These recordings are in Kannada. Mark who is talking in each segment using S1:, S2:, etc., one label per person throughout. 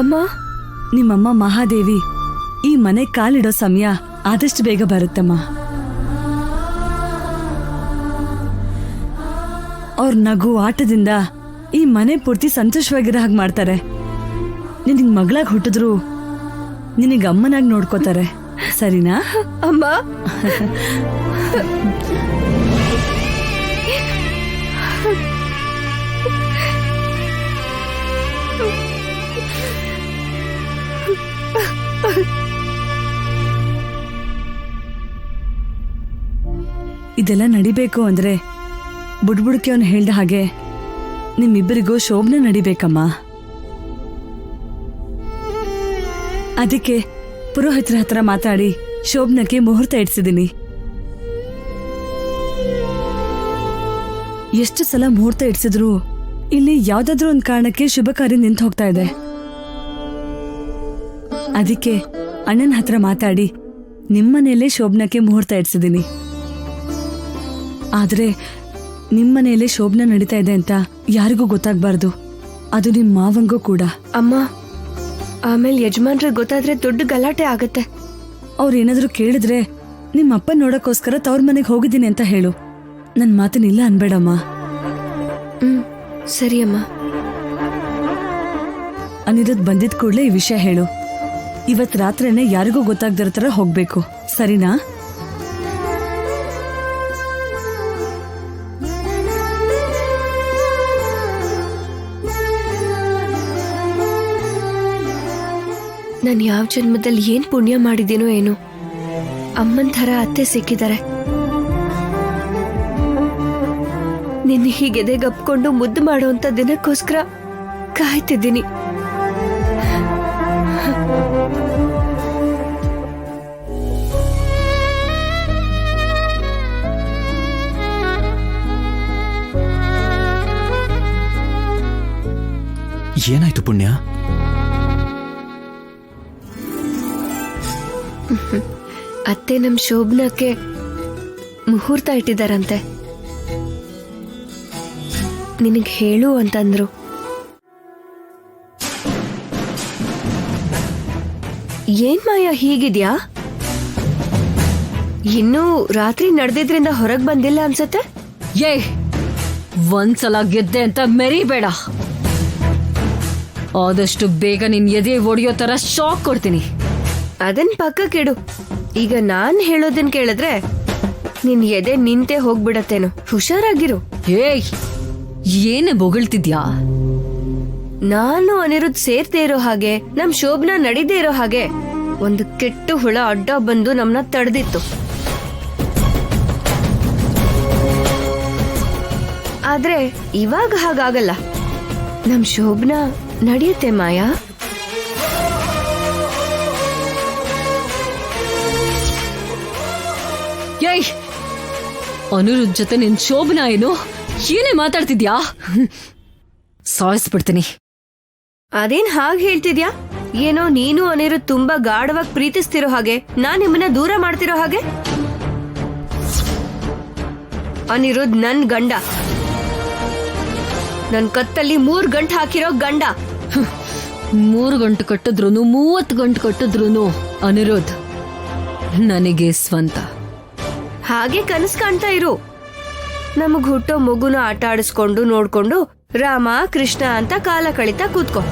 S1: ಅಮ್ಮ,
S2: ನಿಮ್ಮಮ್ಮ ಮಹಾದೇವಿ ಈ ಮನೆ ಕಾಲಿಡೋ ಸಮಯ ಆದಷ್ಟು ಬೇಗ ಬರುತ್ತಮ್ಮ. ಅವ್ರ ನಗು ಆಟದಿಂದ ಈ ಮನೆ ಪೂರ್ತಿ ಸಂತೋಷವಾಗಿರೋ ಹಾಗೆ ಮಾಡ್ತಾರೆ. ನಿನಗ್ ಮಗಳಾಗಿ ಹುಟ್ಟಿದ್ರು ನಿನಗೆ ಅಮ್ಮನಾಗಿ ನೋಡ್ಕೋತಾರೆ, ಸರಿನಾ?
S1: ಅಮ್ಮ.
S2: ಇದೆಲ್ಲ ನಡಿಬೇಕು ಅಂದ್ರೆ ಬುಡ್ಬುಡ್ಕೆ ಅವನು ಹೇಳ್ದ ಹಾಗೆ ನಿಮ್ಮಿಬ್ಬರಿಗೂ ಶೋಭನೆ ನಡಿಬೇಕಮ್ಮ. ಅದಕ್ಕೆ ಪುರೋಹಿತರ ಹತ್ರ ಮಾತಾಡಿ ಶೋಭನಕ್ಕೆ ಮುಹೂರ್ತ ಇಡ್ಸಿದೀನಿ. ಎಷ್ಟು ಸಲ ಮುಹೂರ್ತ ಇಡ್ಸಿದ್ರು ಇಲ್ಲಿ ಯಾವ್ದಾದ್ರೂ ಒಂದ್ ಕಾರಣಕ್ಕೆ ಶುಭ ಕಾರ್ಯ ನಿಂತು ಹೋಗ್ತಾ ಇದೆ. ಅದಕ್ಕೆ ಅಣ್ಣನ ಹತ್ರ ಮಾತಾಡಿ ನಿಮ್ಮನೇಲೆ ಶೋಭನಕ್ಕೆ ಮುಹೂರ್ತ ಇಡ್ಸಿದೀನಿ. ಆದ್ರೆ ನಿಮ್ಮನೇಲೆ ಶೋಭನ ನಡೀತಾ ಇದೆ ಅಂತ ಯಾರಿಗೂ ಗೊತ್ತಾಗ್ಬಾರ್ದು, ಅದು ನಿಮ್ ಮಾವಂಗೂ ಕೂಡ.
S1: ಅಮ್ಮ, ಆಮೇಲೆ ಯಜಮಾನ್ರಿಗೆ ಗೊತ್ತಾದ್ರೆ ದೊಡ್ಡ ಗಲಾಟೆ ಆಗತ್ತೆ.
S2: ಅವ್ರೇನಾದ್ರೂ ಕೇಳಿದ್ರೆ ನಿಮ್ಮಪ್ಪ ನೋಡಕ್ಕೋಸ್ಕರ ತವ್ರ ಮನೆಗೆ ಹೋಗಿದ್ದೀನಿ ಅಂತ ಹೇಳು. ನನ್ ಮಾತನ್ನಿಲ್ಲ ಅನ್ಬೇಡಮ್ಮ.
S1: ಸರಿ ಅಮ್ಮ.
S2: ಅನಿರುದ್ಧ್ ಬಂದಿದ್ ಕೂಡ್ಲೆ ಈ ವಿಷಯ ಹೇಳು. ಇವತ್ ರಾತ್ರಿನೇ ಯಾರಿಗೂ ಗೊತ್ತಾಗ್ದಿರೋ ತರ ಹೋಗ್ಬೇಕು, ಸರಿನಾ?
S1: ನಾನು ಯಾವ ಜನ್ಮದಲ್ಲಿ ಏನ್ ಪುಣ್ಯ ಮಾಡಿದ್ದೀನೋ ಏನೋ, ಅಮ್ಮನ್ ಥರ ಅತ್ತೆ ಸಿಕ್ಕಿದ್ದಾರೆ. ನಿನ್ನ ಹೀಗೆದೆ ಗಪ್ಕೊಂಡು ಮುದ್ದು ಮಾಡುವಂತ ದಿನಕ್ಕೋಸ್ಕರ ಕಾಯ್ತಿದ್ದೀನಿ.
S3: ಏನಾಯ್ತು ಪುಣ್ಯ?
S1: ಅತ್ತೆ ನಮ್ ಶೋಭನಕ್ಕೆ ಮುಹೂರ್ತ ಇಟ್ಟಿದಾರಂತೆ. ನಿನಗೆ ಹೇಳು ಅಂತಂದ್ರು. ಏನ್ ಮಾಯ ಹೀಗಿದ್ಯಾ? ಇನ್ನೂ ರಾತ್ರಿ ನಡೆದಿದ್ರಿಂದ ಹೊರಗ್ ಬಂದಿಲ್ಲ ಅನ್ಸತ್ತೆ.
S4: ಏ, ಒಂದ್ಸಲ ಗೆದ್ದೆ ಅಂತ ಮೆರಿಬೇಡ. ಆದಷ್ಟು ಬೇಗ ನಿನ್ ಎದೆ ಒಡೆಯೋ ತರ ಶಾಕ್ ಕೊಡ್ತೀನಿ.
S1: ಅದನ್ ಪಕ್ಕಕ್ಕಿಡು. ಈಗ ನಾನ್ ಹೇಳೋದನ್ ಕೇಳಿದ್ರೆ ನಿನ್ ಎದೆ ನಿಂತೆ ಹೋಗ್ಬಿಡತ್ತೇನು. ಹುಷಾರಾಗಿರು.
S4: ಏಯ್, ಏನೇ ಬೊಗಳ್ತಿದ್ಯಾ?
S1: ನಾನು ಅನಿರುದ್ಧ್ ಸೇರ್ದೇ ಇರೋ ಹಾಗೆ, ನಮ್ ಶೋಭನ ನಡೀದೇ ಇರೋ ಹಾಗೆ ಒಂದು ಕೆಟ್ಟ ಹುಳ ಅಡ್ಡ ಬಂದು ನಮ್ನ ತಡೆದಿತ್ತು. ಆದ್ರೆ ಇವಾಗ ಹಾಗಾಗಲ್ಲ. ನಮ್ ಶೋಭನ ನಡೆಯುತ್ತೆ ಮಾಯಾ.
S4: ಏಯ್, ಅನಿರುದ್ಧ್ ಜೊತೆ ನಿನ್ ಶೋಭನ ಏನು? ಏನೇ ಮಾತಾಡ್ತಿದ್ಯಾ? ಸಾಯಿಸ್ಬಿಡ್ತೀನಿ.
S1: ಅದೇನ್ ಹಾಗೆ ಹೇಳ್ತಿದ್ಯಾ? ಏನೋ ನೀನು ಅನಿರುದ್ಧ್ ತುಂಬಾ ಗಾಢವಾಗಿ ಪ್ರೀತಿಸ್ತಿರೋ ಹಾಗೆ, ನಾನ್ ನಿಮ್ಮನ್ನ ದೂರ ಮಾಡ್ತಿರೋ ಹಾಗೆ. ಅನಿರುದ್ಧ್ ನನ್ ಗಂಡ, ನನ್ ಕತ್ತಲ್ಲಿ 3 ಗಂಟು ಹಾಕಿರೋ ಗಂಡ.
S4: 3 ಗಂಟು ಕಟ್ಟಿದ್ರುನು 30 ಗಂಟು ಕಟ್ಟಿದ್ರುನು ಅನಿರುದ್ಧ್ ನನಗೆ ಸ್ವಂತ.
S1: ಹಾಗೆ ಕನಸು ಕಾಣ್ತಾ ಇರು. ನಮಗ್ ಹುಟ್ಟೋ ಮಗುನ ಆಟ ಆಡಿಸ್ಕೊಂಡು ನೋಡ್ಕೊಂಡು ರಾಮ ಕೃಷ್ಣ ಅಂತ ಕಾಲ ಕಳೀತಾ ಕೂತ್ಕೋ.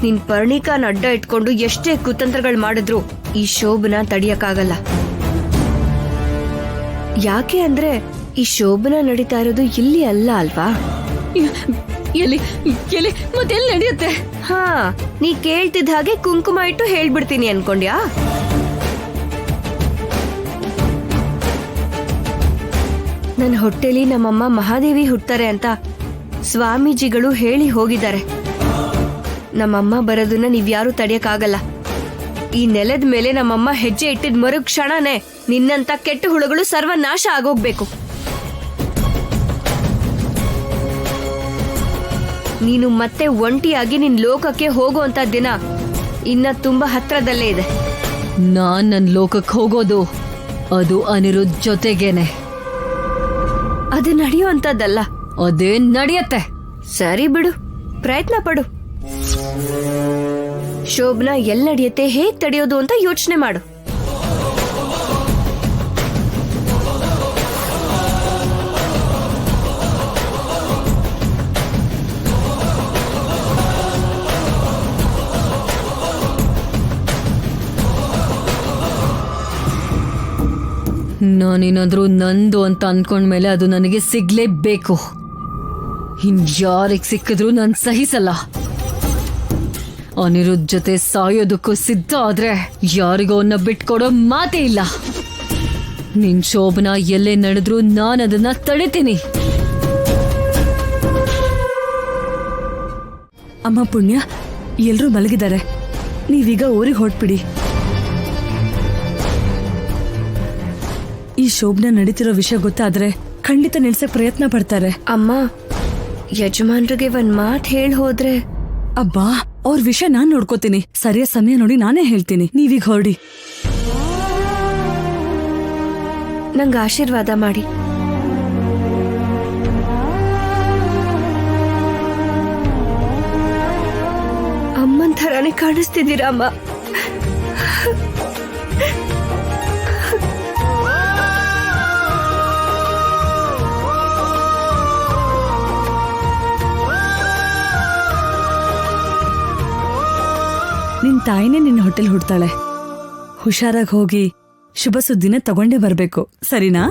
S1: ನಿನ್ ಪರ್ಣಿಕಾನ್ ಅಡ್ಡ ಇಟ್ಕೊಂಡು ಎಷ್ಟೇ ಕುತಂತ್ರಗಳು ಮಾಡಿದ್ರು ಈ ಶೋಭನ ತಡಿಯಕ್ಕಾಗಲ್ಲ. ಯಾಕೆ ಅಂದ್ರೆ ಈ ಶೋಭನ ನಡೀತಾ ಇರೋದು ಇಲ್ಲಿ ಅಲ್ಲ ಅಲ್ವಾ?
S4: ಎಲ್ಲಿ ಎಲ್ಲಿ ಮತ್ತೆಲ್ಲಿ ನಡೆಯುತ್ತೆ?
S1: ಹಾ, ನೀ ಕೇಳ್ತಿದ್ದ ಹಾಗೆ ಕುಂಕುಮ ಇಟ್ಟು ಹೇಳ್ಬಿಡ್ತೀನಿ ಅನ್ಕೊಂಡ್ಯಾ? ನನ್ನ ಹೊಟ್ಟೆಲಿ ನಮ್ಮಮ್ಮ ಮಹಾದೇವಿ ಹುಟ್ತಾರೆ ಅಂತ ಸ್ವಾಮೀಜಿಗಳು ಹೇಳಿ ಹೋಗಿದ್ದಾರೆ. ನಮ್ಮಮ್ಮ ಬರೋದನ್ನ ನೀವ್ಯಾರು ತಡೆಯಕ್ಕಾಗಲ್ಲ. ಈ ನೆಲದ ಮೇಲೆ ನಮ್ಮಮ್ಮ ಹೆಜ್ಜೆ ಇಟ್ಟಿದ್ ಮರುಕ್ಷಣನೇ ನಿನ್ನಂತ ಕೆಟ್ಟ ಹುಳುಗಳು ಸರ್ವನಾಶ ಆಗೋಗ್ಬೇಕು. ನೀನು ಮತ್ತೆ ಒಂಟಿಯಾಗಿ ನಿನ್ ಲೋಕಕ್ಕೆ ಹೋಗುವಂತ ದಿನ ಇನ್ನ ತುಂಬಾ ಹತ್ರದಲ್ಲೇ ಇದೆ.
S4: ನಾನ್ ನನ್ ಲೋಕಕ್ಕೆ ಹೋಗೋದು ಅದು ಅನಿರುದ್ಧ್ ಜೊತೆಗೇನೆ.
S1: ಅದು ನಡೆಯುವಂತದ್ದಲ್ಲ.
S4: ಅದೇ ನಡೆಯತ್ತೆ.
S1: ಸರಿ ಬಿಡು, ಪ್ರಯತ್ನ ಪಡು. ಶೋಭನಾ ಎಲ್ ನಡೆಯುತ್ತೆ, ಹೇಗ್ ತಡೆಯೋದು ಅಂತ ಯೋಚನೆ ಮಾಡು.
S4: ನಾನೇನಾದ್ರೂ ನಂದು ಅಂತ ಅನ್ಕೊಂಡ್ಮೇಲೆ ಅದು ನನಗೆ ಸಿಗ್ಲೇಬೇಕು. ಯಾರಿಗೆ ಸಿಕ್ಕಿದ್ರು ನಾನು ಸಹಿಸಲ್ಲ. ಅನಿರುದ್ಧ್ ಜೊತೆ ಸಾಯೋದಕ್ಕೂ ಸಿದ್ಧ ಆದ್ರೆ ಯಾರಿಗೋ ಅವನ್ನ ಬಿಟ್ಕೊಡೋ ಮಾತೇ ಇಲ್ಲ. ನಿನ್ ಶೋಭನಾ ಎಲ್ಲೇ ನಡೆದ್ರು ನಾನು ಅದನ್ನ ತಡಿತೀನಿ.
S2: ಅಮ್ಮ ಪುಣ್ಯ, ಎಲ್ರೂ ಮಲಗಿದ್ದಾರೆ, ನೀವೀಗ ಊರಿಗೆ ಹೊರಟ್ಬಿಡಿ. ಈ ಶೋಭನಾ ನಡೀತಿರೋ ವಿಷಯ ಗೊತ್ತಾದ್ರೆ ಖಂಡಿತ ನಿಲ್ಸಕ್ ಪ್ರಯತ್ನ ಪಡ್ತಾರೆ.
S1: ಅಮ್ಮ, ಯಜಮಾನ್ರಿಗೆ ಒಂದ್ ಮಾತ್ ಹೇಳ್ ಹೋದ್ರೆ.
S2: ಅಬ್ಬಾ, ಅವ್ರ ವಿಷಯ ನಾನ್ ನೋಡ್ಕೋತೀನಿ. ಸರಿಯಾದ ಸಮಯ ನೋಡಿ ನಾನೇ ಹೇಳ್ತೀನಿ. ನೀವೀಗ ಹೊರಡಿ.
S1: ನಂಗೆ ಆಶೀರ್ವಾದ ಮಾಡಿ. ಅಮ್ಮನ್ ಥರಾನೇ ಕಾಣಿಸ್ತಿದ್ದೀರಾ ಅಮ್ಮ.
S2: ನಿನ್ ತಾಯಿನೇ ನಿನ್ನ ಹೊಟ್ಟೆಲ್ ಹುಡ್ತಾಳೆ. ಹುಷಾರಾಗಿ ಹೋಗಿ ಶುಭ ಸುದ್ದಿನ ತಗೊಂಡೇ ಬರ್ಬೇಕು, ಸರಿನಾ?